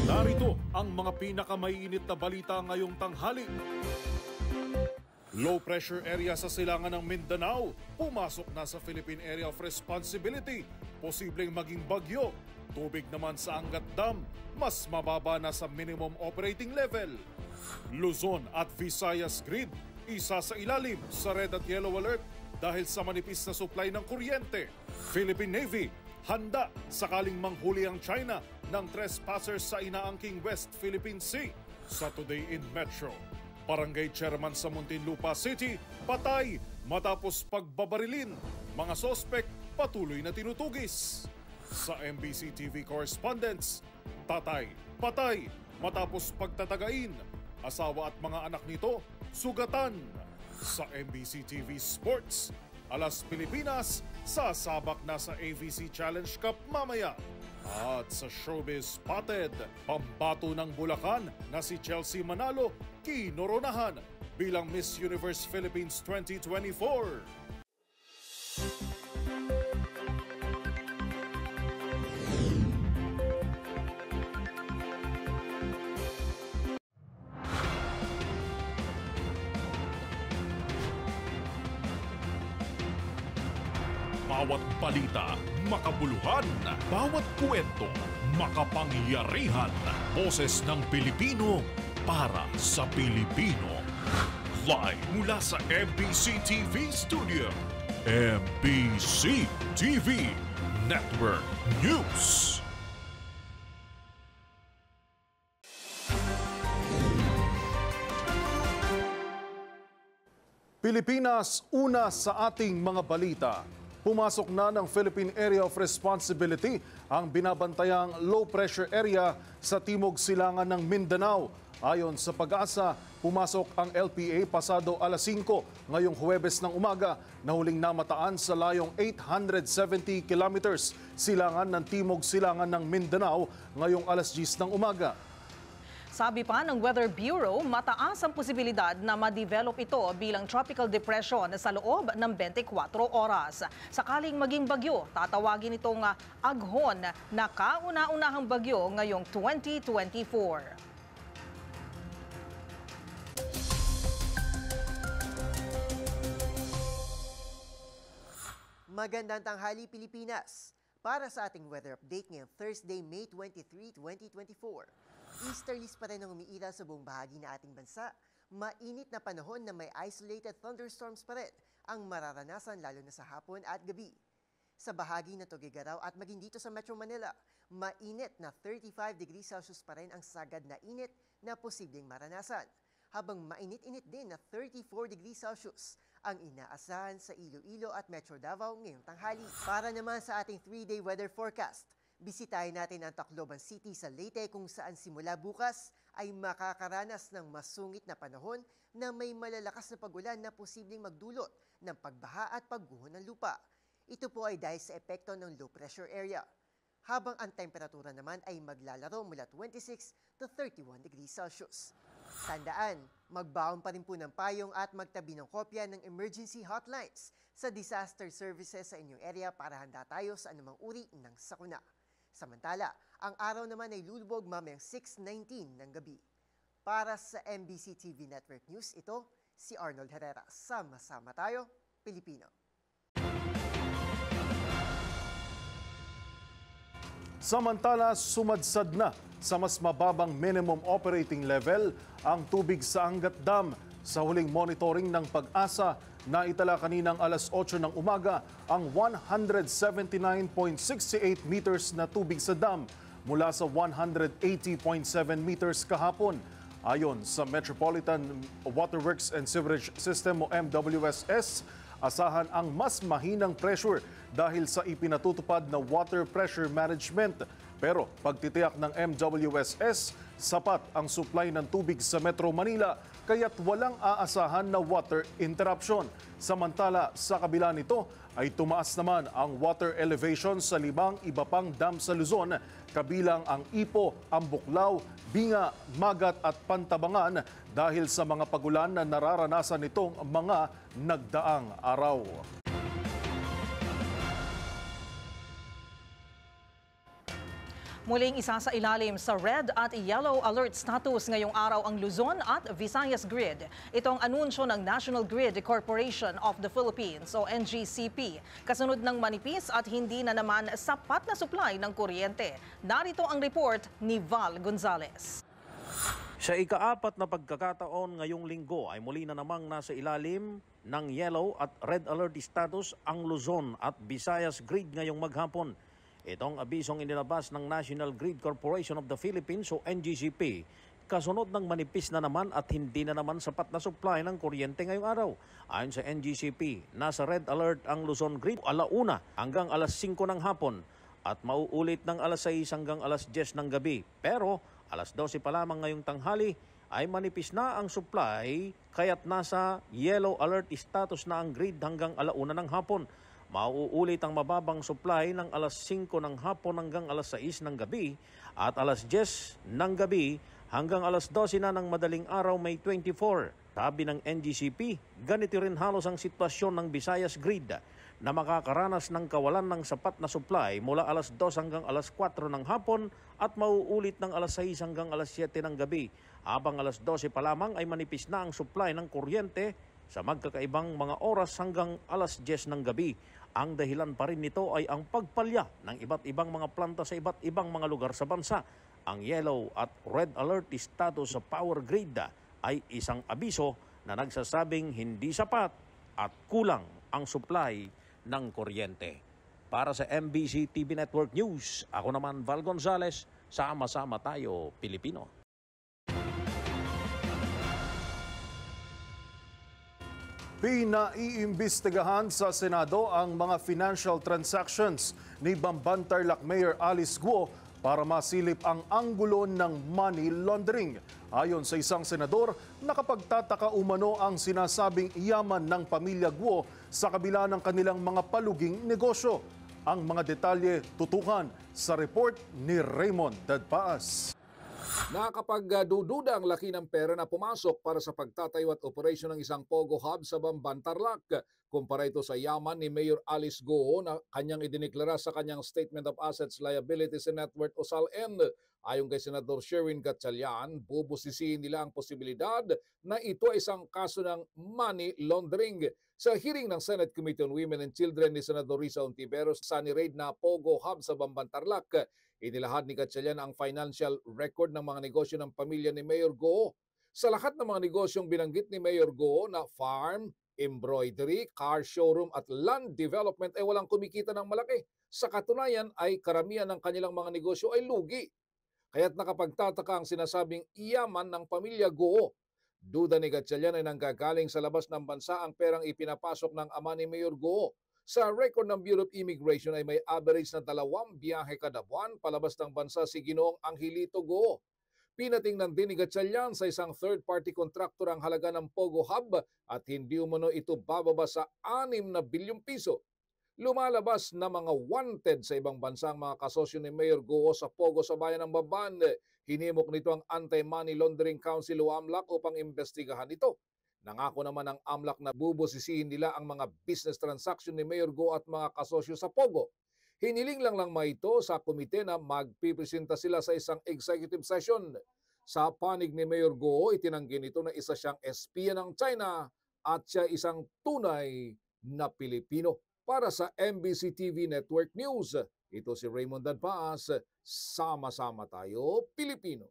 Narito ang mga pinakamaiinit na balita ngayong tanghali. Low pressure area sa silangan ng Mindanao, pumasok na sa Philippine Area of Responsibility, posibleng maging bagyo. Tubig naman sa Angat Dam, mas mababa na sa minimum operating level. Luzon at Visayas grid, isa sa ilalim sa red at yellow alert dahil sa manipis na supply ng kuryente. Philippine Navy, handa sakaling manghuli ang China ng trespassers sa inaangking West Philippine Sea. Sa Today in Metro, Barangay Chairman sa Muntinlupa City, patay matapos pagbabarilin. Mga sospek patuloy na tinutugis. Sa MBC TV correspondents, patay matapos pagtatagain. Asawa at mga anak nito, sugatan. Sa MBC TV Sports, Alas Pilipinas, sasabak na sa AVC Challenge Cup mamaya. At sa Showbiz Spotted, pambato ng Bulacan na si Chelsea Manalo, kinoronahan bilang Miss Universe Philippines 2024. Bawat balita, makabuluhan. Bawat kwento, makapangyarihan. Boses ng Pilipino para sa Pilipino. Live mula sa MBC TV Studio. MBC TV Network News. Pilipinas, una sa ating mga balita. Pumasok na ng Philippine Area of Responsibility ang binabantayang low pressure area sa timog silangan ng Mindanao. Ayon sa Pag-asa, pumasok ang LPA pasado alas 5 ngayong Huwebes ng umaga na huling namataan sa layong 870 kilometers silangan ng timog silangan ng Mindanao ngayong alas 10 ng umaga. Sabi pa ng Weather Bureau, mataas ang posibilidad na ma-develop ito bilang tropical depression sa loob ng 24 oras. Sakaling maging bagyo, tatawagin itong aghon na kauna-unahang bagyo ngayong 2024. Magandang tanghali, Pilipinas! Para sa ating weather update ngayong Thursday, May 23, 2024. Easterlies pa rin ang umiiral sa buong bahagi ng ating bansa. Mainit na panahon na may isolated thunderstorms pa rin ang mararanasan lalo na sa hapon at gabi. Sa bahagi ng Tuguegarao at maging dito sa Metro Manila, mainit na 35 degrees Celsius pa rin ang sagad na init na posibleng maranasan. Habang mainit-init din na 34 degrees Celsius ang inaasahan sa Iloilo at Metro Davao ngayong tanghali. Para naman sa ating 3-day weather forecast, bisitahin natin ang Tacloban City sa Leyte kung saan simula bukas ay makakaranas ng masungit na panahon na may malalakas na pagulan na posibleng magdulot ng pagbaha at pagguho ng lupa. Ito po ay dahil sa epekto ng low pressure area. Habang ang temperatura naman ay maglalaro mula 26 to 31 degrees Celsius. Tandaan, magbaon pa rin po ng payong at magtabi ng kopya ng emergency hotlines sa disaster services sa inyong area para handa tayo sa anumang uri ng sakuna. Samantala, ang araw naman ay lulubog mamayang 6:19 ng gabi. Para sa MBC TV Network News, ito si Arnold Herrera. Sama-sama tayo, Pilipino. Samantala, sumadsad na sa mas mababang minimum operating level ang tubig sa Angat Dam. Sa huling monitoring ng Pag-asa, naitala kaninang alas 8 ng umaga ang 179.68 meters na tubig sa dam mula sa 180.7 meters kahapon. Ayon sa Metropolitan Waterworks and Sewerage System o MWSS, asahan ang mas mahinang pressure dahil sa ipinatutupad na water pressure management. Pero pagtitiyak ng MWSS, sapat ang supply ng tubig sa Metro Manila kaya't walang aasahan na water interruption. Samantala, sa kabila nito ay tumaas naman ang water elevation sa 5 iba pang dam sa Luzon, kabilang ang Ipo, Ambuklaw, Binga, Magat at Pantabangan dahil sa mga pagulan na nararanasan nitong mga nagdaang araw. Muling isa sa ilalim sa red at yellow alert status ngayong araw ang Luzon at Visayas Grid. Ito ang anunsyo ng National Grid Corporation of the Philippines o NGCP. Kasunod ng manipis at hindi na naman sapat na supply ng kuryente. Narito ang report ni Val Gonzalez. Sa ika-4 na pagkakataon ngayong linggo ay muli na namang nasa ilalim ng yellow at red alert status ang Luzon at Visayas Grid ngayong maghapon. Itong abisong inilabas ng National Grid Corporation of the Philippines o NGCP kasunod ng manipis na naman at hindi na naman sapat na supply ng kuryente ngayong araw. Ayon sa NGCP, nasa red alert ang Luzon Grid 1:00 hanggang 5:00 ng hapon at mauulit ng 6:00 hanggang 10:00 ng gabi. Pero 12:00 pa lamang ngayong tanghali ay manipis na ang supply kaya't nasa yellow alert status na ang grid hanggang 1:00 ng hapon. Mauulit ang mababang supply ng 5:00 ng hapon hanggang 6:00 ng gabi at 10:00 ng gabi hanggang 12:00 na ng madaling araw May 24. Sabi ng NGCP, ganito rin halos ang sitwasyon ng Visayas Grid na makakaranas ng kawalan ng sapat na supply mula 2:00 hanggang 4:00 ng hapon at mauulit ng 6:00 hanggang 7:00 ng gabi. Habang 12:00 pa lamang ay manipis na ang supply ng kuryente sa magkakaibang mga oras hanggang 10:00 ng gabi. Ang dahilan pa rin nito ay ang pagpalya ng iba't ibang mga planta sa iba't ibang mga lugar sa bansa. Ang yellow at red alert status sa power grid ay isang abiso na nagsasabing hindi sapat at kulang ang supply ng kuryente. Para sa MBC TV Network News, ako naman Val Gonzalez, sama-sama tayo Pilipino. Pinaiimbestigahan sa Senado ang mga financial transactions ni Bamban-Tarlac Mayor Alice Guo para masilip ang anggulo ng money laundering. Ayon sa isang senador, nakapagtataka umano ang sinasabing yaman ng pamilya Guo sa kabila ng kanilang mga paluging negosyo. Ang mga detalye tutukan sa report ni Raymond Dadpaas. Nakapagdududa ang laki ng pera na pumasok para sa pagtatayo at operasyon ng isang Pogo Hub sa Bamban-Tarlac. Kumpara ito sa yaman ni Mayor Alice Guo na kanyang idineklara sa kanyang Statement of Assets, Liabilities and Net Worth o SALN. Ayon kay Senador Sherwin Gatchalian, bubusisihin nila ang posibilidad na ito ay isang kaso ng money laundering. Sa hearing ng Senate Committee on Women and Children ni Senador Risa Ontiveros sa ni-raid na Pogo Hub sa Bamban-Tarlac, inilahad ni Gatchalian ang financial record ng mga negosyo ng pamilya ni Mayor Guo. Sa lahat ng mga negosyong binanggit ni Mayor Guo na farm, embroidery, car showroom at land development ay walang kumikita ng malaki. Sa katunayan ay karamihan ng kanilang mga negosyo ay lugi. Kaya't nakapagtataka ang sinasabing iyaman ng pamilya Guo. Duda ni Gatchalian ay nanggagaling sa labas ng bansa ang perang ipinapasok ng ama ni Mayor Guo. Sa record ng Bureau of Immigration ay may average na 2 biyahe kada buwan palabas ng bansa si Ginoong Angelito Guo. Pinatingnan din ni Gatchalian sa isang third-party contractor ang halaga ng Pogo Hub at hindi umano ito bababa sa 6 na bilyong piso. Lumalabas na mga wanted sa ibang bansa ang mga kasosyo ni Mayor Guo sa Pogo sa bayan ng Bamban. Hinimok nito ang Anti-Money Laundering Council o AMLAC upang imbestigahan ito. Nangako naman ng AMLAC na bubusisihin nila ang mga business transaction ni Mayor Guo at mga kasosyo sa Pogo. Hiniling lang ito sa komite na magpipresenta sila sa isang executive session. Sa panig ni Mayor Guo, itinanggi nito na isa siyang espiya ng China at siya isang tunay na Pilipino. Para sa MBC TV Network News, ito si Raymond Dadpaas, sama-sama tayo Pilipino.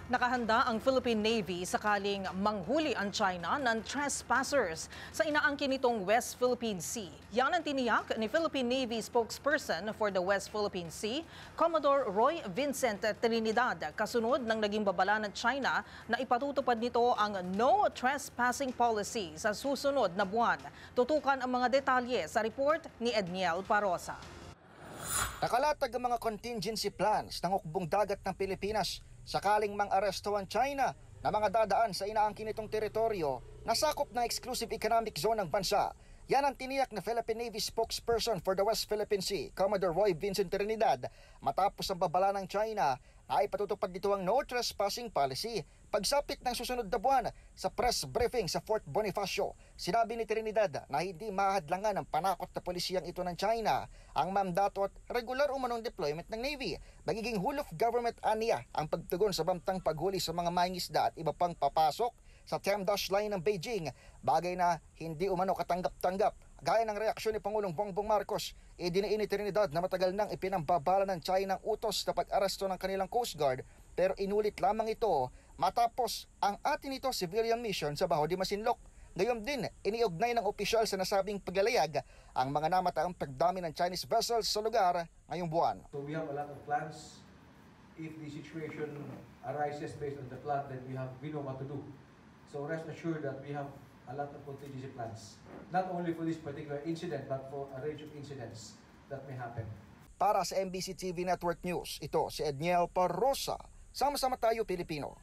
Nakahanda ang Philippine Navy sakaling manghuli ang China ng trespassers sa inaangkin nitong West Philippine Sea. Yan ang tiniyak ni Philippine Navy spokesperson for the West Philippine Sea, Commodore Roy Vincent Trinidad, kasunod ng naging babala ng China na ipatutupad nito ang no trespassing policy sa susunod na buwan. Tutukan ang mga detalye sa report ni Edniel Parosa. Nakalatag ang mga contingency plans ng hukbong dagat ng Pilipinas sakaling mang-aresto ang China na mga dadaan sa inaangkin nitong teritoryo na sakop ng exclusive economic zone ng bansa. Yan ang tiniyak na Philippine Navy spokesperson for the West Philippine Sea, Commodore Roy Vincent Trinidad, matapos ang babala ng China na ipatutupad nito ang no trespassing policy Pagsapit ng susunod na buwan sa press briefing sa Fort Bonifacio, sinabi ni Trinidad na hindi mahadlangan ng panakot na polisiyang ito ng China ang mandato at regular umanong deployment ng Navy. Magiging whole of government aniya ang pagtugon sa bantang paghuli sa mga mangingisda at iba pang papasok sa Temdash line ng Beijing, bagay na hindi umano katanggap-tanggap. Gaya ng reaksyon ni Pangulong Bongbong Marcos, idiniin ni Trinidad na matagal nang ipinambabala ng China ang utos na pag-aresto ng kanilang Coast Guard, pero inulit lamang ito matapos ang atin ito civilian mission sa Baho de Masinloc. Ngayon din, iniugnay ng opisyal sa nasabing paglalayag ang mga namataang pagdami ng Chinese vessels sa lugar ngayong buwan. So we have a lot of plans. If the situation arises based on the plan, then we know what to do. So rest assured that we have a lot of contingency plans, not only for this particular incident, but for a range of incidents that may happen. Para sa MBC TV Network News, ito si Edniel Parrosa. Sama-sama tayo, Pilipino.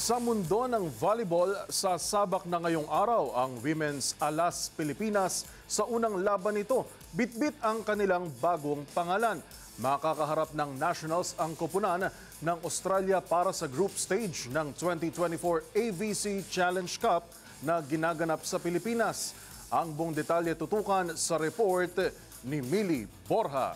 Sa mundo ng volleyball, sasabak na ngayong araw ang Women's Alas Pilipinas sa unang laban nito. Bitbit ang kanilang bagong pangalan. Makakaharap ng nationals ang koponan ng Australia para sa group stage ng 2024 AVC Challenge Cup na ginaganap sa Pilipinas. Ang buong detalye tutukan sa report ni Millie Borja.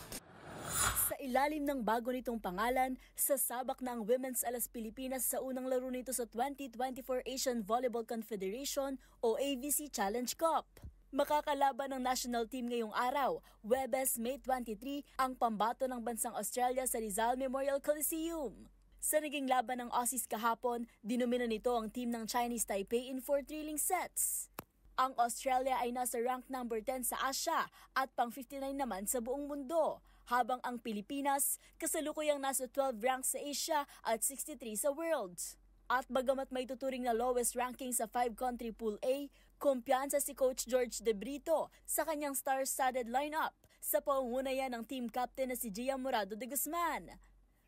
Sa ilalim ng bago nitong pangalan, sasabak na ang Women's Alas Pilipinas sa unang laro nito sa 2024 Asian Volleyball Confederation o AVC Challenge Cup. Makakalaban ng national team ngayong araw, Huwebes, May 23, ang pambato ng bansang Australia sa Rizal Memorial Coliseum. Sa naging laban ng Aussies kahapon, dinumina nito ang team ng Chinese Taipei in 4 thrilling sets. Ang Australia ay nasa rank number 10 sa Asia at pang 59 naman sa buong mundo, habang ang Pilipinas kasalukuyang nasa 12 rank sa Asia at 63 sa world. At bagamat may tuturing na lowest ranking sa 5-country Pool A, kumpiyansa si Coach George De Brito sa kanyang star-studded lineup sa pangungunayan ng team captain na si Gia Morado de Guzman.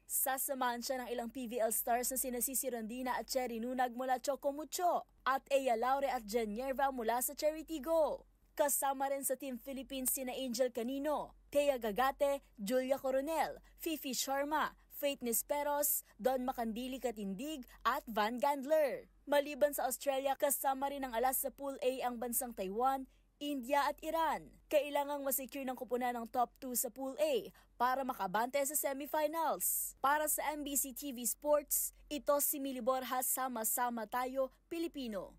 Sasamahan siya ng ilang PVL stars na sina Cici Rondina at Cherry Nunag mula Chocomucho at Eya Laure at Jen Yerva mula sa Charity Go. Kasama rin sa Team Philippines sina Angel Canino, Thea Gagate, Julia Coronel, Fifi Sharma, Faith Nisperos, Don Macandili Katindig at Van Gandler. Maliban sa Australia, kasama rin ang alas sa Pool A ang bansang Taiwan, India at Iran. Kailangang masecure ng kupunan ng top 2 sa Pool A para makabante sa semifinals. Para sa MBC TV Sports, ito si Millie Borja, sama-sama tayo, Pilipino.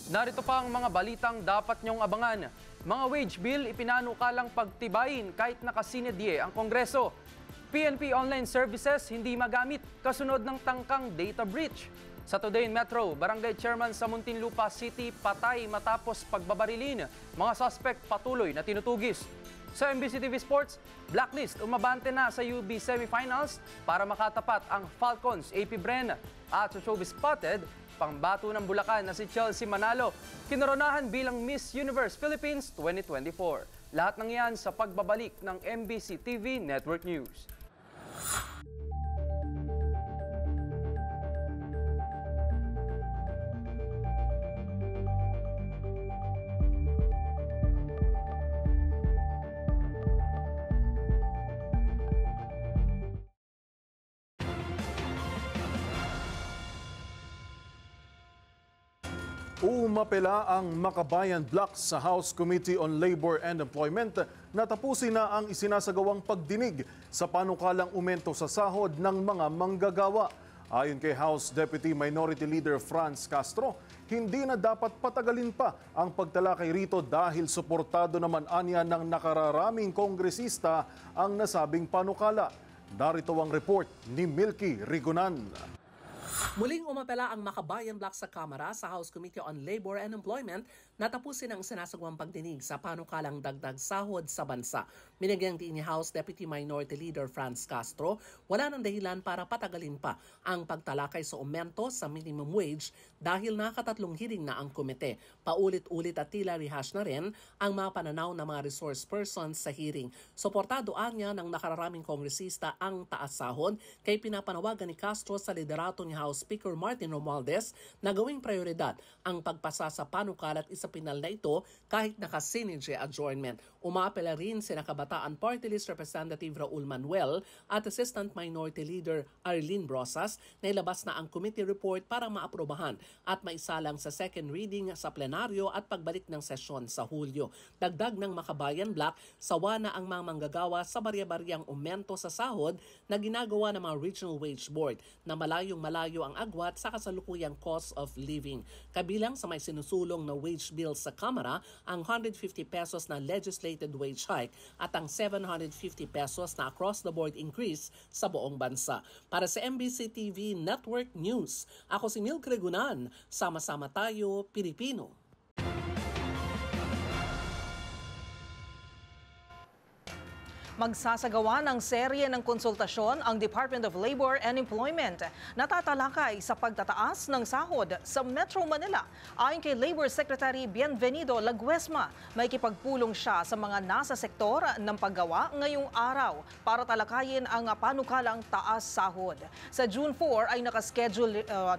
Narito pa ang mga balitang dapat niyong abangan. Mga wage bill ipinanukalang pagtibayin kahit nakasinedye ang Kongreso. PNP online services hindi magamit kasunod ng tangkang data breach. Sa Today Metro, Barangay Chairman sa Muntinlupa City patay matapos pagbabarilin. Mga suspect patuloy na tinutugis. Sa MBC TV Sports, blacklist umabante na sa UB semifinals para makatapat ang Falcons AP Bren. At sa Showbiz Spotted, pangbato ng Bulacan na si Chelsea Manalo, kinoronahan bilang Miss Universe Philippines 2024. Lahat ng yan sa pagbabalik ng MBC TV Network News. Umapela ang Makabayan Block sa House Committee on Labor and Employment na tapusin na ang isinasagawang pagdinig sa panukalang umento sa sahod ng mga manggagawa. Ayon kay House Deputy Minority Leader Franz Castro, hindi na dapat patagalin pa ang pagtalakay rito dahil suportado naman anya ng nakararaming kongresista ang nasabing panukala. Narito ang report ni Milky Rigonan. Muling umapela ang Makabayan Block sa Kamara sa House Committee on Labor and Employment na tapusin ang sinasagawang pagdinig sa panukalang dagdag sahod sa bansa. Binigyang diin ni House Deputy Minority Leader Franz Castro, wala nang dahilan para patagalin pa ang pagtalakay sa aumento sa minimum wage dahil nakatatlong hearing na ang komite. Paulit-ulit at tila rehash na rin ang mga pananaw ng mga resource persons sa hearing. Suportado anya ng nakararaming kongresista ang taas sahod kay pinapanawagan ni Castro sa liderato ni House Speaker Martin Romualdez na gawing prioridad ang pagpasa sa panukala at isa sa pinal na ito kahit naka-synergy adjournment. Umaapela rin sina Kabataan Party List Representative Raul Manuel at Assistant Minority Leader Arlene Brosas na ilabas na ang committee report para maaprobahan at maisalang sa second reading sa plenaryo at pagbalik ng sesyon sa Hulyo. Dagdag ng Makabayan Black, sawa na ang mga manggagawa sa barya-baryang aumento sa sahod na ginagawa ng mga Regional Wage Board na malayong-malayo ang agwat sa kasalukuyang cost of living. Kabilang sa may sinusulong na wage bill sa Kamara ang 150 pesos na legislative wage hike at ang 750 pesos na across-the-board increase sa buong bansa. Para sa MBC TV Network News, ako si Milk Regunan. Sama-sama tayo, Pilipino. Magsasagawa ng serye ng konsultasyon ang Department of Labor and Employment na tatalakay sa pagtataas ng sahod sa Metro Manila. Ayon kay Labor Secretary Bienvenido Laguesma, may kipagpulong siya sa mga nasa sektor ng paggawa ngayong araw para talakayin ang panukalang taas sahod. Sa June 4 ay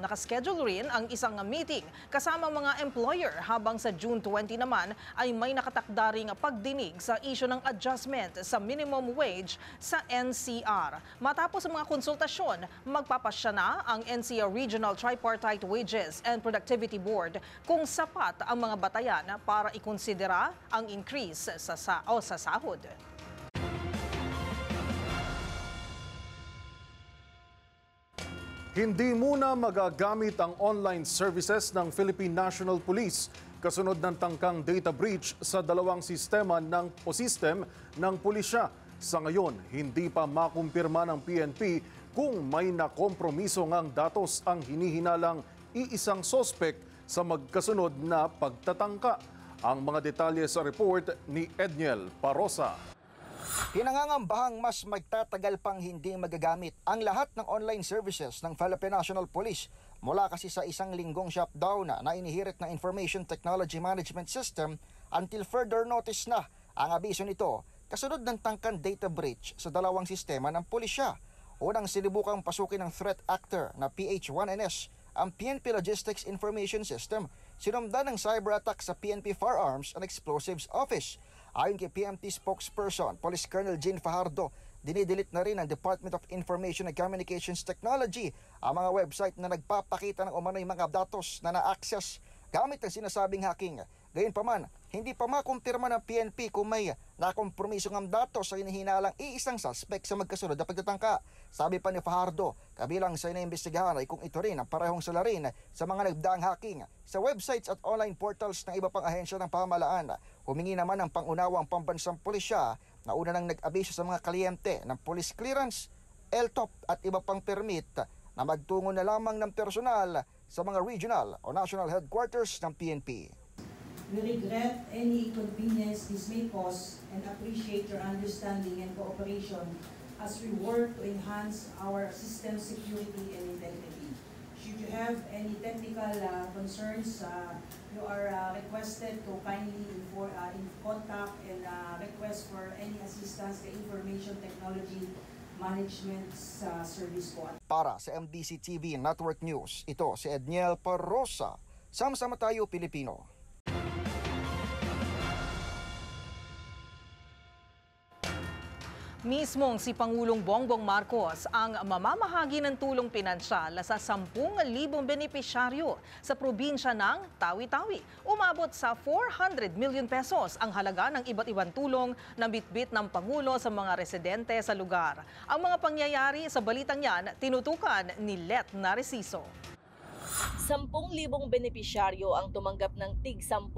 nakaschedule rin ang isang meeting kasama mga employer, habang sa June 20 naman ay may nakatakda ring pagdinig sa issue ng adjustment sa minimum wage sa NCR. Matapos ang mga konsultasyon, magpapasya na ang NCR Regional Tripartite Wages and Productivity Board kung sapat ang mga batayan para ikonsidera ang increase sa sahod. Hindi muna magagamit ang online services ng Philippine National Police kasunod ng tangkang data breach sa dalawang sistema system ng pulisya. Sa ngayon, hindi pa makumpirma ng PNP kung may nakompromiso ngang datos ang hinihinalang iisang sospek sa magkasunod na pagtatangka. Ang mga detalye sa report ni Edniel Parosa. Pinangangambahang mas magtatagal pang hindi magagamit ang lahat ng online services ng Philippine National Police mula kasi sa isang linggong shutdown na inihirit ng Information Technology Management System until further notice na. Ang abiso nito kasunod ng tangkang data breach sa dalawang sistema ng pulisya. Unang sinubukang pasukin ng threat actor na PH1NS ang PNP Logistics Information System, sinumdan ng cyber attack sa PNP Firearms and Explosives Office. Ayon kay PMT spokesperson, Police Colonel Jane Fajardo, dinidelete na rin ng Department of Information and Communications Technology ang mga website na nagpapakita ng umano'y mga datos na na-access gamit ang sinasabing hacking. Gayunpaman, hindi pa makumpirma ng PNP kung may nakompromiso ng datos sa hinihinalang iisang suspect sa magkasunod na pagtatangka. Sabi pa ni Fajardo, kabilang sa iniimbestigahan ay kung ito rin ang parehong salarin sa mga nagdaang hacking sa websites at online portals ng iba pang ahensya ng pamahalaan. Humingi naman ng pangunawang pambansang pulisya na una nang nag-abiso sa mga kliyente ng police clearance, LTOP at iba pang permit na magtungo na lamang ng personal sa mga regional o national headquarters ng PNP. We regret any inconvenience this may cause and appreciate your understanding and cooperation as we work to enhance our system security and integrity. Should you have any technical concerns, you are requested to kindly contact and request for any assistance sa Information Technology Management Service po. Para sa MBC TV Network News, ito si Edniel Parosa. Sama-sama tayo, Pilipino. Mismong si Pangulong Bongbong Marcos ang mamamahagi ng tulong pinansyal sa 10,000 benepisyaryo sa probinsya ng Tawi-Tawi. Umabot sa 400 million pesos ang halaga ng iba't ibang tulong na bitbit ng Pangulo sa mga residente sa lugar. Ang mga pangyayari sa balitang yan, tinutukan ni Let Narciso. 10,000 benepisyaryo ang tumanggap ng tig 10,000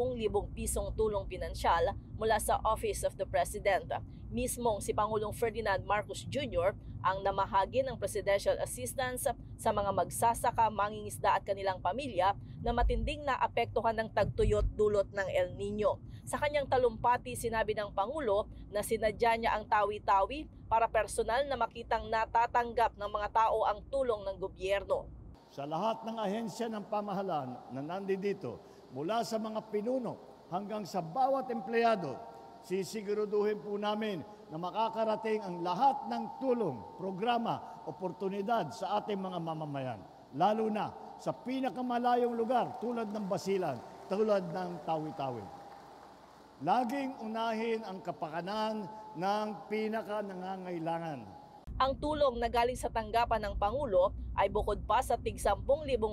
pisong tulong pinansyal mula sa Office of the President. Mismong si Pangulong Ferdinand Marcos Jr. ang namahagi ng presidential assistance sa mga magsasaka, mangingisda at kanilang pamilya na matinding naapektuhan ng tagtuyot dulot ng El Nino. Sa kanyang talumpati, sinabi ng Pangulo na sinadya niya ang Tawi-Tawi para personal na makitang natatanggap ng mga tao ang tulong ng gobyerno. Sa lahat ng ahensya ng pamahalaan na nandito, mula sa mga pinuno hanggang sa bawat empleyado, sisiguraduhin po namin na makakarating ang lahat ng tulong, programa, oportunidad sa ating mga mamamayan. Lalo na sa pinakamalayong lugar tulad ng Basilan, tulad ng Tawi-Tawi. Laging unahin ang kapakanan ng pinaka-nangangailangan. Ang tulong na galing sa tanggapan ng Pangulo ay bukod pa sa tig 10,000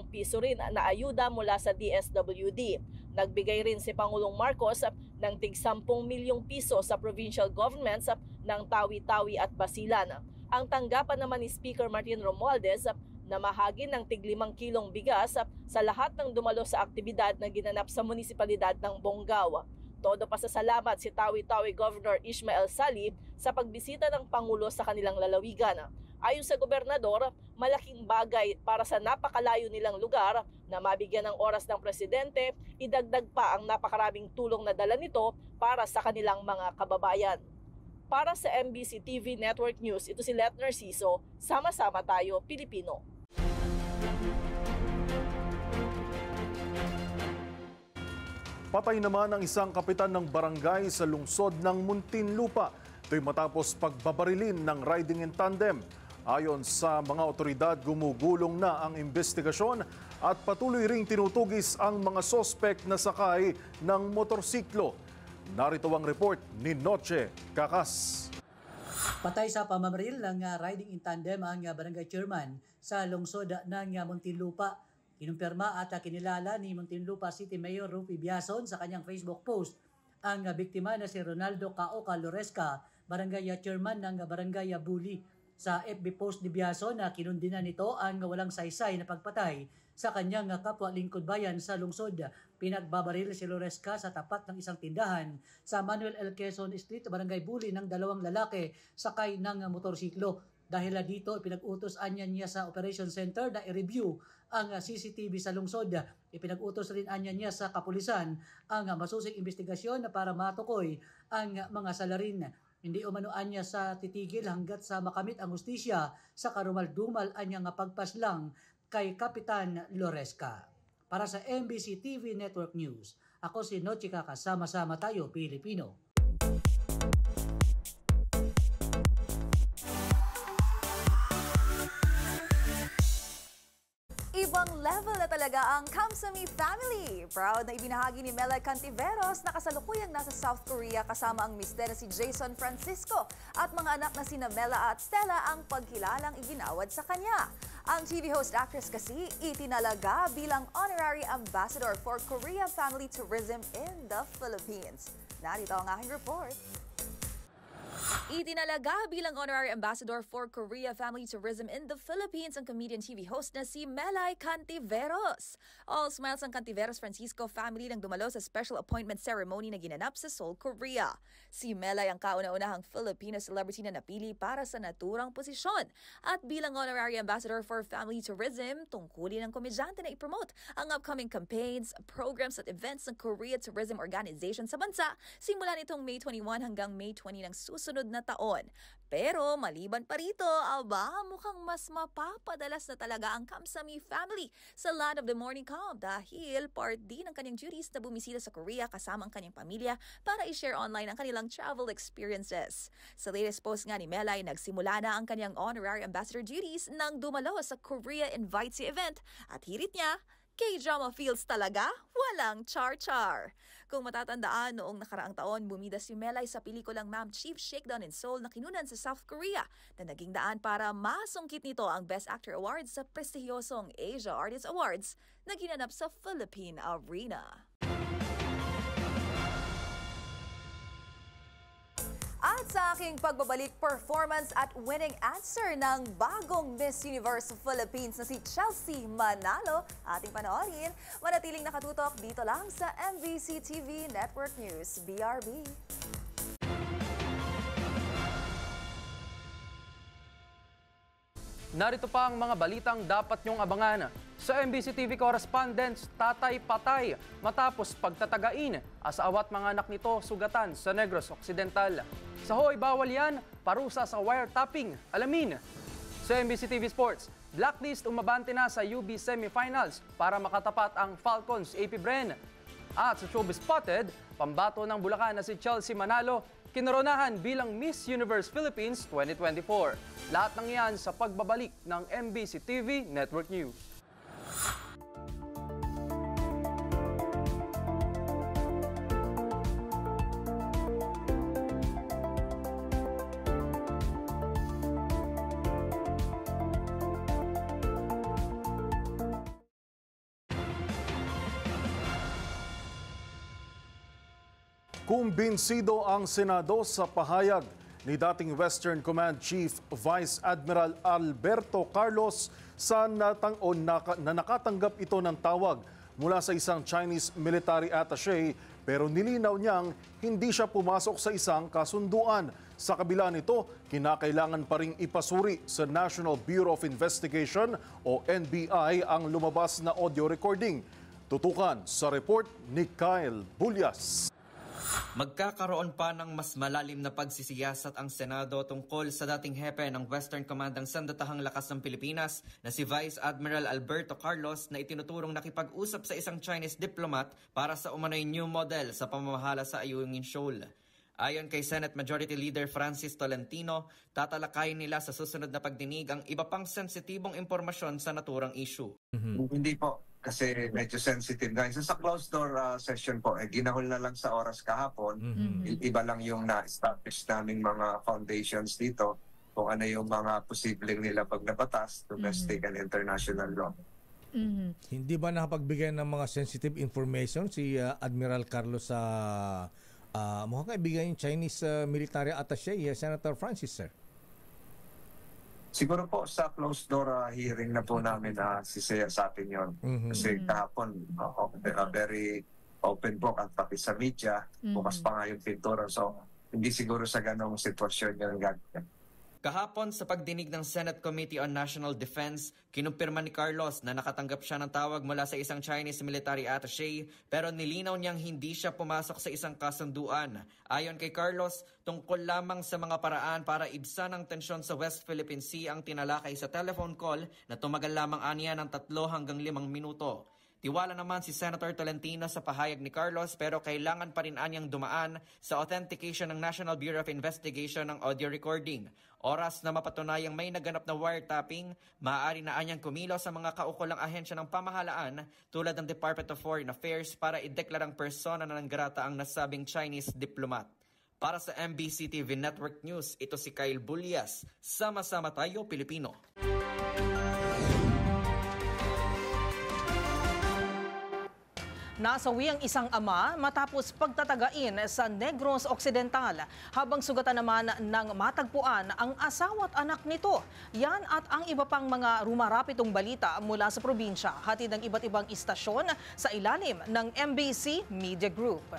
piso rin na ayuda mula sa DSWD. Nagbigay rin si Pangulong Marcos ng tig 10 milyong piso sa provincial governments ng Tawi-Tawi at Basilan. Ang tanggapan naman ni Speaker Martin Romualdez na mahagi ng tig 5 kilong bigas sa lahat ng dumalo sa aktibidad na ginanap sa munisipalidad ng Bonggao. Todo pasasalamat si Tawi-Tawi Governor Ishmael Sali sa pagbisita ng Pangulo sa kanilang lalawigan. Ayon sa gobernador, malaking bagay para sa napakalayo nilang lugar na mabigyan ng oras ng presidente, idagdag pa ang napakaraming tulong na dala nito para sa kanilang mga kababayan. Para sa MBC TV Network News, ito si Let Narciso, Sama-sama Tayo, Pilipino. Patay naman ang isang kapitan ng barangay sa lungsod ng Muntinlupa. Ito'y matapos pagbabarilin ng riding in tandem. Ayon sa mga otoridad, gumugulong na ang investigasyon at patuloy ring tinutugis ang mga sospek na sakay ng motorsiklo. Narito ang report ni Noche Kakas. Patay sa pamamaril ng riding in tandem ang barangay chairman sa lungsod ng Muntinlupa. Kinumpirma at kinilala ni Muntinlupa City Mayor Rufi Biason sa kanyang Facebook post ang biktima na si Ronaldo Caoca Loresca, barangay chairman ng barangay Buli. Sa FB post ni Biason na kinundina nito ang walang saysay na pagpatay sa kanyang kapwa lingkod bayan sa lungsod. Pinagbabaril si Loresca sa tapat ng isang tindahan sa Manuel L. Quezon Street, barangay Buli ng 2 lalaki sakay ng motorsiklo. Dahil dito, pinag-utos niya sa Operation Center na i-review ang CCTV sa lungsod. Ipinag-utos rin niya sa kapulisan ang masusing investigasyon para matukoy ang mga salarin. Hindi umano niya sa titigil hanggat sa makamit ang hustisya sa karumal-dumal anyang pagpaslang kay Kapitan Loresca. Para sa MBC TV Network News, ako si Noche Kakas, Sama-sama Tayo, Pilipino. Ibang level na talaga ang Kamsami family. Proud na ibinahagi ni Melay Cantiveros na kasalukuyang nasa South Korea kasama ang mister na si Jason Francisco at mga anak na sina Mela at Stella ang pagkilalang iginawad sa kanya. Ang TV host actress kasi itinalaga bilang honorary ambassador for Korea Family Tourism in the Philippines. Narito ang aking report. Itinalaga bilang honorary ambassador for Korea Family Tourism in the Philippines ang comedian TV host na si Melay Cantiveros. All smiles ang Cantiveros Francisco family nang dumalo sa special appointment ceremony na ginanap sa Seoul, Korea. Si Melay ang kauna-unahang Filipino celebrity na napili para sa naturang posisyon. At bilang honorary ambassador for Family Tourism, tungkulin ng komedyante na ipromote ang upcoming campaigns, programs at events ng Korea Tourism Organization sa bansa simula nitong May 21 hanggang May 20 ng susunod na taon. Pero maliban pa rito, mukhang mas mapapadalas na talaga ang Kamsami family sa Land of the Morning Calm dahil part din ng kanyang duties na bumisita sa Korea kasama ang kanyang pamilya para i-share online ang kanilang travel experiences. Sa latest post nga ni Melay, nagsimula na ang kanyang honorary ambassador duties nang dumalo sa Korea Invites event at hirit niya, K-drama feels talaga, walang char-char. Kung matatandaan, noong nakaraang taon, bumida si Melay sa pelikulang Ma'am Chief Shakedown in Seoul na kinunan sa South Korea na naging daan para masungkit nito ang Best Actor Award sa prestihiyosong Asia Artist Awards na ginanap sa Philippine Arena. At sa aking pagbabalik, performance at winning answer ng bagong Miss Universe Philippines na si Chelsea Manalo. Ating panoorin, manatiling nakatutok dito lang sa MBC TV Network News, BRB. Narito pa ang mga balitang dapat niyong abangan. Sa MBC TV correspondents, tatay patay matapos pagtatagain. Asawat mga anak nito sugatan sa Negros Occidental. Sa hoy, bawal yan, parusa sa wiretapping. Alamin. Sa MBC TV Sports, blacklist umabante na sa UB semifinals para makatapat ang Falcons AP Bren. At sa Showbiz Spotted, pambato ng Bulacan na si Chelsea Manalo, kinoronahan bilang Miss Universe Philippines 2024. Lahat ng yan sa pagbabalik ng MBC TV Network News. Kumbinsido ang Senado sa pahayag ni dating Western Command Chief Vice Admiral Alberto Carlos na nakatanggap ito ng tawag mula sa isang Chinese military attaché, pero nilinaw niyang hindi siya pumasok sa isang kasunduan. Sa kabila nito, kinakailangan pa ring ipasuri sa National Bureau of Investigation o NBI ang lumabas na audio recording. Tutukan sa report ni Kyle Bulyas. Magkakaroon pa ng mas malalim na pagsisiyasat ang Senado tungkol sa dating hepe ng Western Command ng Sandatahang Lakas ng Pilipinas na si Vice Admiral Alberto Carlos na itinuturong nakipag-usap sa isang Chinese diplomat para sa umano'y new model sa pamamahala sa Ayungin Shoal. Ayon kay Senate Majority Leader Francis Tolentino, tatalakayin nila sa susunod na pagdinig ang iba pang sensitibong impormasyon sa naturang issue. Hindi po, kasi medyo sensitive na. So, sa closed door session po, ginahol na lang sa oras kahapon. Iba lang yung na-establish naming mga foundations dito kung ano yung mga posibleng nilabag na batas, domestic and international law. Hindi ba nakapagbigay ng mga sensitive information si Admiral Carlos sa mukhang kaibigan yung Chinese military attaché, Senator Francis, sir? Siguro po sa closed door hearing na po namin sisaya sa atin yun. Kasi kahapon, very open po at pati sa media, bukas pa nga yung pintura. So, hindi siguro sa ganong sitwasyon yung gagawin. Kahapon sa pagdinig ng Senate Committee on National Defense, kinumpirma ni Carlos na nakatanggap siya ng tawag mula sa isang Chinese military attaché pero nilinaw niyang hindi siya pumasok sa isang kasunduan. Ayon kay Carlos, tungkol lamang sa mga paraan para ibsan ang tensyon sa West Philippine Sea ang tinalakay sa telephone call na tumagal lamang aniya ng 3 hanggang 5 minuto. Tiwala naman si Senator Tolentino sa pahayag ni Carlos pero kailangan pa rin anyang dumaan sa authentication ng National Bureau of Investigation ng audio recording. Oras na mapatunayang may naganap na wiretapping, maaari na anyang kumilos sa mga kaukulang ahensya ng pamahalaan tulad ng Department of Foreign Affairs para ideklarang persona na ng grata ang nasabing Chinese diplomat. Para sa MBC TV Network News, ito si Kyle Bulyas. Sama-sama tayo, Pilipino. Nasawi ang isang ama matapos pagtatagain sa Negros Occidental habang sugatan naman ng matagpuan ang asawa at anak nito. Yan at ang iba pang mga rumarapitong balita mula sa probinsya, hatid ng iba't ibang istasyon sa ilalim ng MBC Media Group.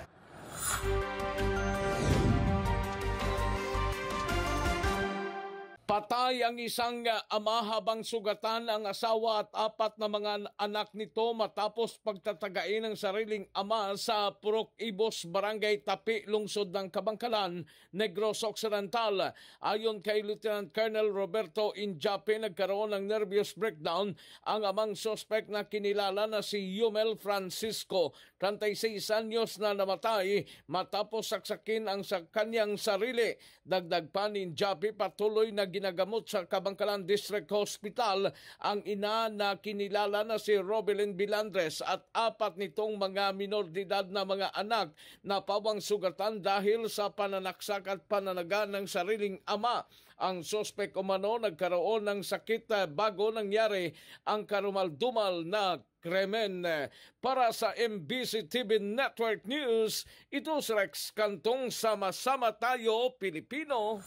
Patay ang isang ama habang sugatan ang asawa at 4 na mga anak nito matapos pagtatagain ng sariling ama sa Purok Ibos, Barangay Tapi, lungsod ng Kabangkalan, Negros Occidental. Ayon kay Lieutenant Colonel Roberto Injape, nagkaroon ng nervous breakdown ang amang suspect na kinilala na si Yumel Francisco, 36 anyos na namatay matapos saksakin ang kanyang sarili. Dagdag pa ni Injape, patuloy na ginagamot sa Kabangkalan District Hospital ang ina na kinilala na si Robelyn Bilandres at 4 nitong mga minor de edad na mga anak na pawang sugatan dahil sa pananaksak at pananaga ng sariling ama. Ang suspect umano nagkaroon ng sakit bago nangyari ang karumal-dumal na krimen. Para sa MBC TV Network News, ito si Rex Cantong, sama-sama tayo, Pilipino.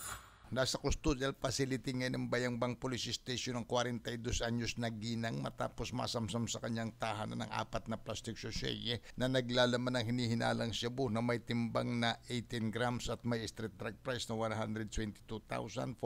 Nasa custodial facility ngayon ng Bayambang Police Station ng 42 anyos na ginang matapos masamsam sa kanyang tahanan ng 4 na plastic sachet na naglalaman ng hinihinalang shabu na may timbang na 18 grams at may street drug price na 122,400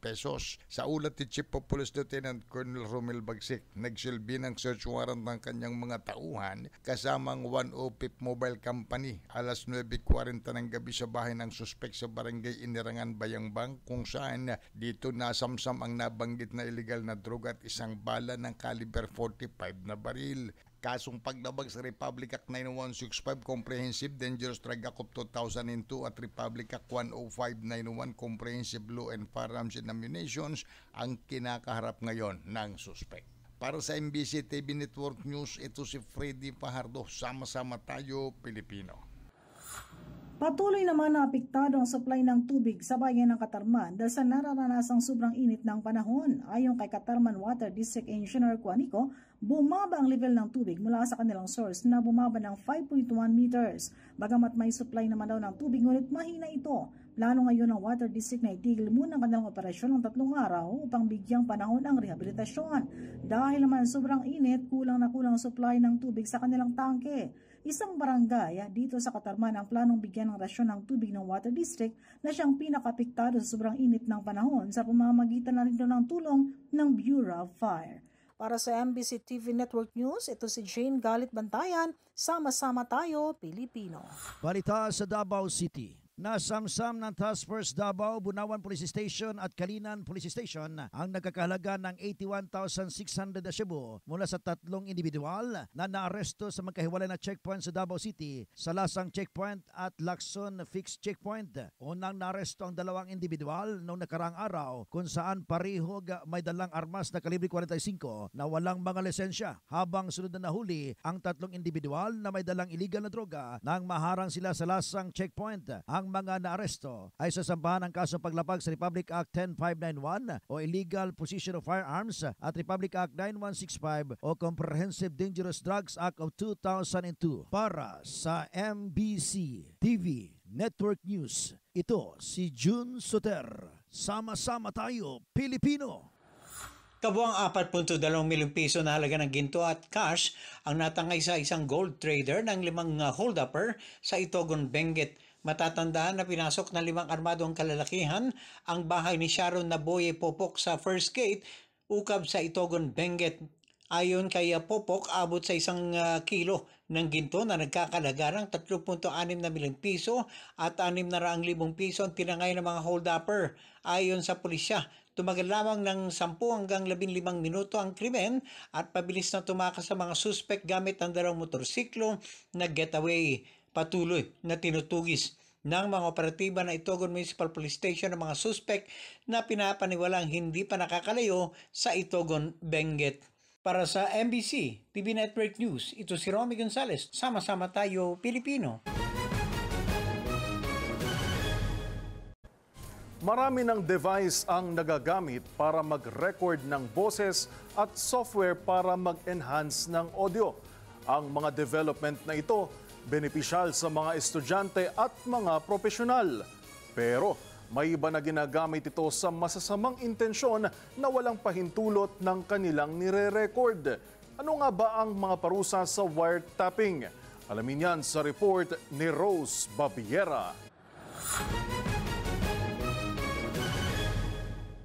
pesos. Sa ulat ni Chief of Police Lieutenant Colonel Romel Bagsik, nagsilbi ng search warrant ng kanyang mga tauhan kasamang 105 Mobile Company alas 9:40 ng gabi sa bahay ng suspek sa Barangay Inirangan, Bayambang, kung saan dito nasamsam ang nabanggit na illegal na droga at isang bala ng caliber 45 na baril. Kasong paglabag sa Republic Act 9165 Comprehensive Dangerous Drug Act of 2002 at Republic Act 10591 Comprehensive Law and Firearms and Ammunitions ang kinakaharap ngayon ng suspect. Para sa MBC TV Network News, ito si Freddy Fajardo. Sama-sama tayo, Pilipino. Patuloy naman na apektado ang supply ng tubig sa bayan ng Katarman dahil sa nararanasang sobrang init ng panahon. Ayon kay Katarman Water District Engineer Juanico, bumaba ang level ng tubig mula sa kanilang source na bumaba ng 5.1 meters. Bagamat may supply naman daw ng tubig, ngunit mahina ito. Plano ngayon ng Water District na itigil muna ang kanilang operasyon ng 3 araw upang bigyang panahon ang rehabilitasyon. Dahil naman sobrang init, kulang na kulang supply ng tubig sa kanilang tangke. Isang barangay dito sa Katarman ang planong bigyan ng rasyon ng tubig ng Water District na siyang pinakapiktado sa sobrang init ng panahon sa pamamagitan na rin ng tulong ng Bureau of Fire. Para sa MBC TV Network News, ito si Jane Galit Bantayan. Sama-sama tayo, Pilipino. Balita sa Davao City. Nasamsam ng Task Force Davao, Bunawan Police Station at Kalinan Police Station ang nagkakahalaga ng 81,600 na Cebu mula sa 3 individual na naaresto sa magkahiwalay na checkpoint sa Davao City sa Lasang Checkpoint at Lacson Fixed Checkpoint. Unang naaresto ang 2 individual noong nakaraang araw kung saan parihog may dalang armas na kalibre 45 na walang mga lisensya, habang sunod na nahuli ang 3 individual na may dalang illegal na droga nang maharang sila sa Lasang Checkpoint. Ang mga naaresto ay sasampahan ng kasong paglapag sa Republic Act 10591 o Illegal Possession of Firearms at Republic Act 9165 o Comprehensive Dangerous Drugs Act of 2002. Para sa MBC TV Network News, ito si June Soter. Sama-sama tayo, Pilipino! Kabuang 4.2 milyong piso na halaga ng ginto at cash ang natangay sa isang gold trader ng 5 hold-upper sa Itogon, Benguet. Matatandaan na pinasok ng 5 armadong kalalakihan ang bahay ni Sharon Naboye Popok sa First Gate, ukab sa Itogon, Benguet. Ayon kay Popok, abot sa 1 kilo ng ginto na nagkakalaga ng 3.6 na milyong piso at 600,000 piso ang tinangay ng mga hold-upper. Ayon sa pulisya, tumagal lamang ng 10 hanggang 15 minuto ang krimen at pabilis na tumakas sa mga suspect gamit ang 2 motorsiklo na getaway. Patuloy na tinutugis ng mga operatiba na Itogon Municipal Police Station ng mga suspect na pinapaniwalang hindi pa nakakalayo sa Itogon, Benguet. Para sa MBC TV Network News, ito si Romy Gonzales. Sama-sama tayo, Pilipino. Marami ng device ang nagagamit para mag-record ng boses at software para mag-enhance ng audio. Ang mga development na ito benepisyal sa mga estudyante at mga profesional. Pero may iba na ginagamit ito sa masasamang intensyon na walang pahintulot ng kanilang nire-record. Ano nga ba ang mga parusa sa wiretapping? Alamin yan sa report ni Rose Babiera.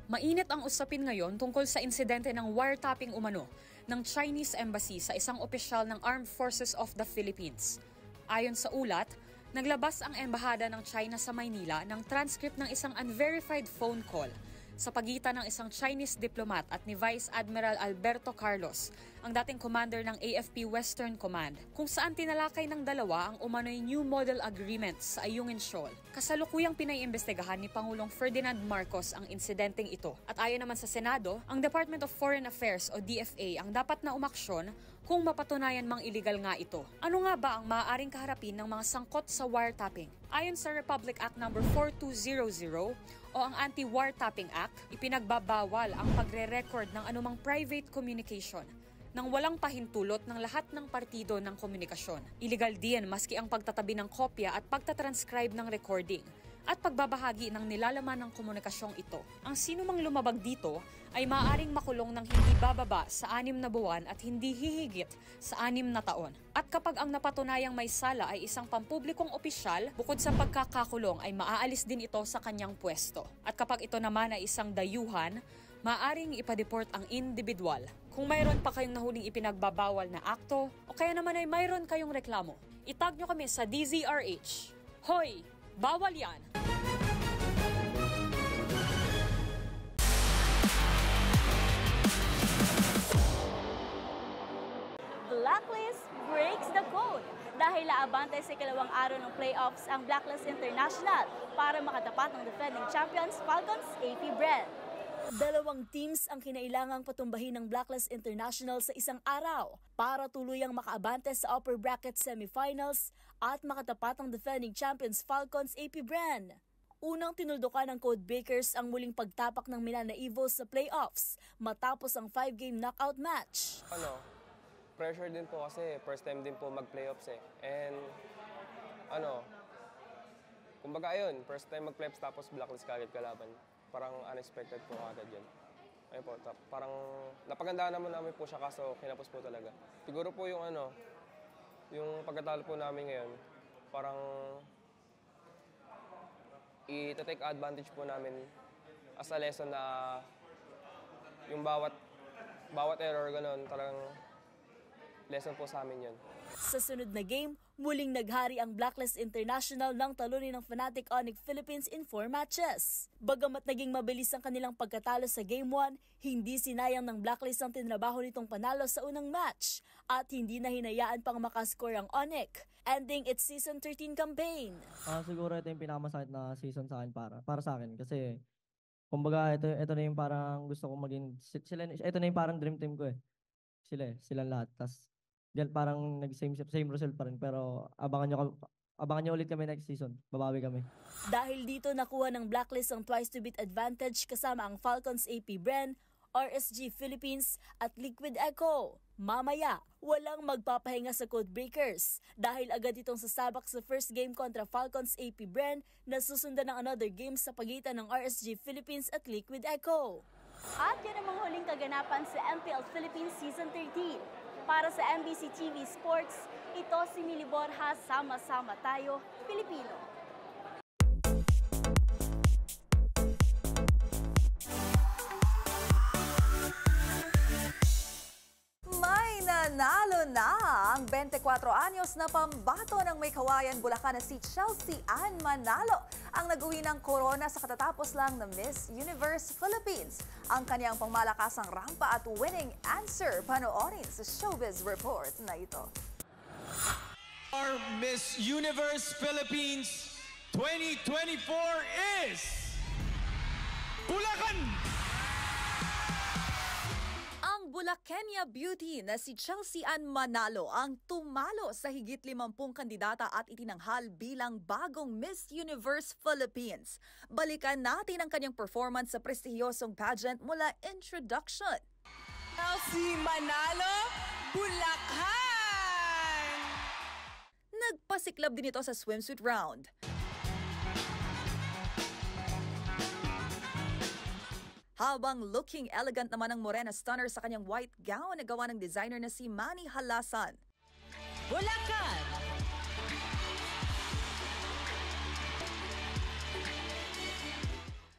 Mainit ang usapin ngayon tungkol sa insidente ng wiretapping umano ng Chinese Embassy sa isang opisyal ng Armed Forces of the Philippines. Ayon sa ulat, naglabas ang Embahada ng China sa Maynila ng transcript ng isang unverified phone call sa pagitan ng isang Chinese diplomat at ni Vice Admiral Alberto Carlos, ang dating commander ng AFP Western Command, kung saan tinalakay ng dalawa ang umano'y New Model Agreement sa Ayungin Shoal. Kasalukuyang pinaiimbestigahan ni Pangulong Ferdinand Marcos ang insidenteng ito. At ayon naman sa Senado, ang Department of Foreign Affairs o DFA ang dapat na umaksyon kung mapatunayan mang iligal nga ito. Ano nga ba ang maaaring kaharapin ng mga sangkot sa wiretapping? Ayon sa Republic Act No. 4200 o ang Anti-Wiretapping Act, ipinagbabawal ang pagre-record ng anumang private communication nang walang pahintulot ng lahat ng partido ng komunikasyon. Illegal din maski ang pagtatabi ng kopya at pagtatranscribe ng recording at pagbabahagi ng nilalaman ng komunikasyong ito. Ang sino mang lumabag dito ay maaaring makulong ng hindi bababa sa 6 na buwan at hindi hihigit sa 6 na taon. At kapag ang napatunayang may sala ay isang pampublikong opisyal, bukod sa pagkakakulong ay maaalis din ito sa kanyang pwesto. At kapag ito naman ay isang dayuhan, maaaring ipadeport ang individual. Kung mayroon pa kayong nahuling ipinagbabawal na akto o kaya naman ay mayroon kayong reklamo, itag nyo kami sa DZRH. Hoy! Bawal yan! Blacklist breaks the code dahil laabante sa ikalawang araw ng playoffs ang Blacklist International para makatapat ng defending champions Falcons AP Brand. 2 teams ang kinailangang patumbahin ng Blacklist International sa isang araw para tuluyang makaabante sa upper bracket semifinals at makatapatang defending champions Falcons AP Bren. Unang tinuldukan ng Codebreakers ang muling pagtapak ng Milan na Evils sa playoffs matapos ang 5-game knockout match. Pressure din po kasi first time din po mag-playoffs eh. And kumbaga ayun, first time mag-playoffs tapos blacklist kagad kalaban. Parang unexpected po agad yun. Ayun po, parang napagandaan naman namin po siya kaso kinapos po talaga. Siguro po yung yung pagkatalo po namin ngayon, parang i-take advantage po namin as a lesson na yung bawat error ganun, talagang lesson po sa amin yun. Sa sunod na game, muling naghari ang Blacklist International ng talunin ng Fnatic Onyx Philippines in 4 matches. Bagamat naging mabilis ang kanilang pagkatalo sa Game 1, hindi sinayang ng Blacklist ang tinrabaho nitong panalo sa unang match at hindi na hinayaan pang makascore ang Onyx, ending its Season 13 campaign. Siguro ito yung pinakamasakit na season sa akin para sa akin kasi kumbaga ito na yung parang gusto ko maging ito na yung parang dream team ko eh. Sila lahat. Tas parang same result pa rin pero abangan nyo ulit kami next season. Babawi kami. Dahil dito nakuha ng Blacklist ang twice to beat advantage kasama ang Falcons AP Bren, RSG Philippines at Liquid Echo. Mamaya, walang magpapahinga sa Codebreakers dahil agad itong sasabak sa first game kontra Falcons AP Bren na susundan ng another game sa pagitan ng RSG Philippines at Liquid Echo. At yan ang mga huling kaganapan sa MPL Philippines Season 13. Para sa MBC TV Sports, ito si Mili Borja, sama-sama tayo, Pilipino. May nanalo na ang 24 anyos na pambato ng may kawayan Bulacan na si Chelsea Ann Manalo ang nag-uwi ng corona sa katatapos lang na Miss Universe Philippines. Ang kanyang pangmalakasang rampa at winning answer, panoorin sa Showbiz Report na ito. Our Miss Universe Philippines 2024 is Bulacan! Ang Bulacania beauty na si Chelsea Ann Manalo ang tumalo sa higit 50 kandidata at itinanghal bilang bagong Miss Universe Philippines. Balikan natin ang kanyang performance sa prestihiyosong pageant mula introduction. Chelsea Manalo, Bulacan! Nagpasiklab din ito sa swimsuit round. Habang looking elegant naman ang Morena Stunner sa kanyang white gown na gawa ng designer na si Manny Halasan. Bulacan!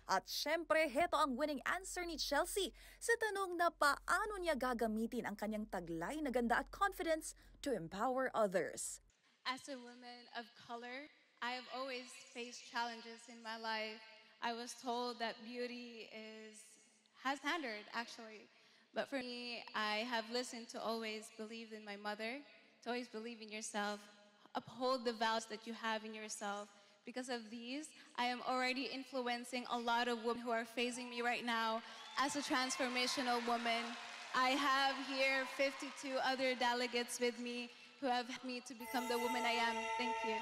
At syempre, heto ang winning answer ni Chelsea sa tanong na paano niya gagamitin ang kanyang taglay na ganda at confidence to empower others. As a woman of color, I have always faced challenges in my life. I was told that beauty has standard, actually. But for me, I have listened to always believe in my mother, to always believe in yourself, uphold the vows that you have in yourself. Because of these, I am already influencing a lot of women who are facing me right now as a transformational woman. I have here 52 other delegates with me who have helped me to become the woman I am. Thank you.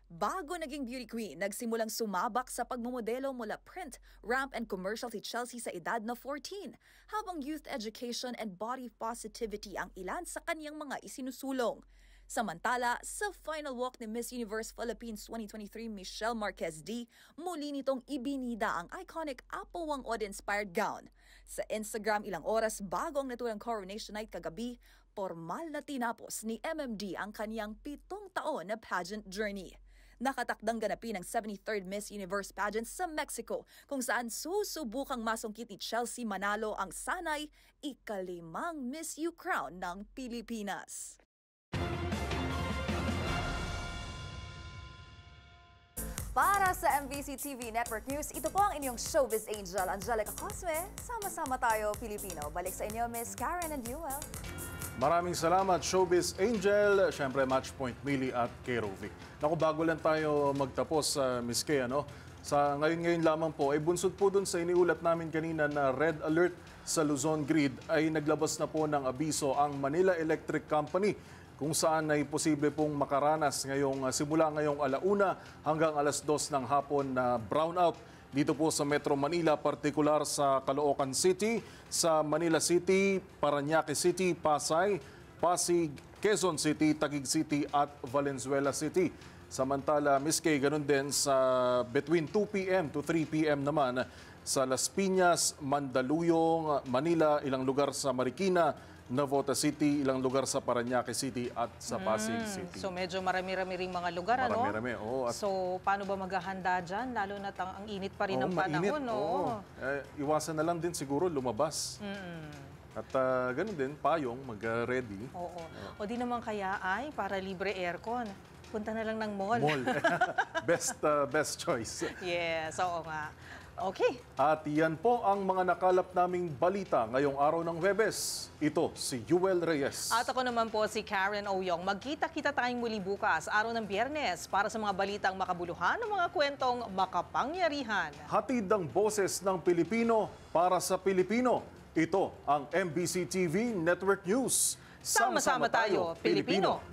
Bago naging beauty queen, nagsimulang sumabak sa pagmomodelo mula print, ramp and commercial si Chelsea sa edad na 14, habang youth education and body positivity ang ilan sa kanyang mga isinusulong. Samantala, sa final walk ni Miss Universe Philippines 2023 Michelle Marquez D, muli nitong ibinida ang iconic Apowang Odd-inspired gown. Sa Instagram ilang oras bago ang naturang coronation night kagabi, formal na tinapos ni MMD ang kanyang 7 taon na pageant journey. Nakatakdang ganapin ang 73rd Miss Universe pageant sa Mexico kung saan susubukang masungkit ni Chelsea Manalo ang sanay ika-5 Miss U crown ng Pilipinas. Para sa MBC TV Network News, ito po ang inyong Showbiz Angel, Angelica Cosme. Sama-sama tayo, Pilipino. Balik sa inyo, Miss Karen and Yuel. Maraming salamat, Showbiz Angel. Siyempre, Matchpoint, Mili at K-Rovic. Naku, bago lang tayo magtapos, Miss K, sa ngayon lamang po, ay bunsod po dun sa iniulat namin kanina na red alert sa Luzon Grid ay naglabas na po ng abiso ang Manila Electric Company kung saan ay posible pong makaranas simula ngayong 1:00 hanggang 2:00 ng hapon na brownout dito po sa Metro Manila, partikular sa Caloocan City, sa Manila City, Parañaque City, Pasay, Pasig, Quezon City, Taguig City at Valenzuela City. Samantala, Miss Kay, ganun din sa between 2 p.m. to 3 p.m. naman sa Las Piñas, Mandaluyong, Manila, ilang lugar sa Marikina, Navotas City, ilang lugar sa Parañaque City at sa Pasig City. So medyo marami-rami ring mga lugar, Marami-rami, oo. So paano ba maghahanda dyan? Lalo na ang init pa rin ng panahon, no? Iwasan na lang din siguro lumabas. At ganun din, payong, mag-ready. Oo. O di naman kaya ay para libre aircon. Punta na lang ng mall. Best choice. Yes, oo nga. Okay. At yan po ang mga nakalap naming balita ngayong araw ng Huwebes. Ito si Yuel Reyes. At ako naman po si Karen Oyong. Magkita-kita tayong muli bukas, araw ng Biyernes, para sa mga balitang makabuluhan ng mga kwentong makapangyarihan. Hatid ang boses ng Pilipino para sa Pilipino. Ito ang MBC TV Network News. Sama-sama tayo, Pilipino.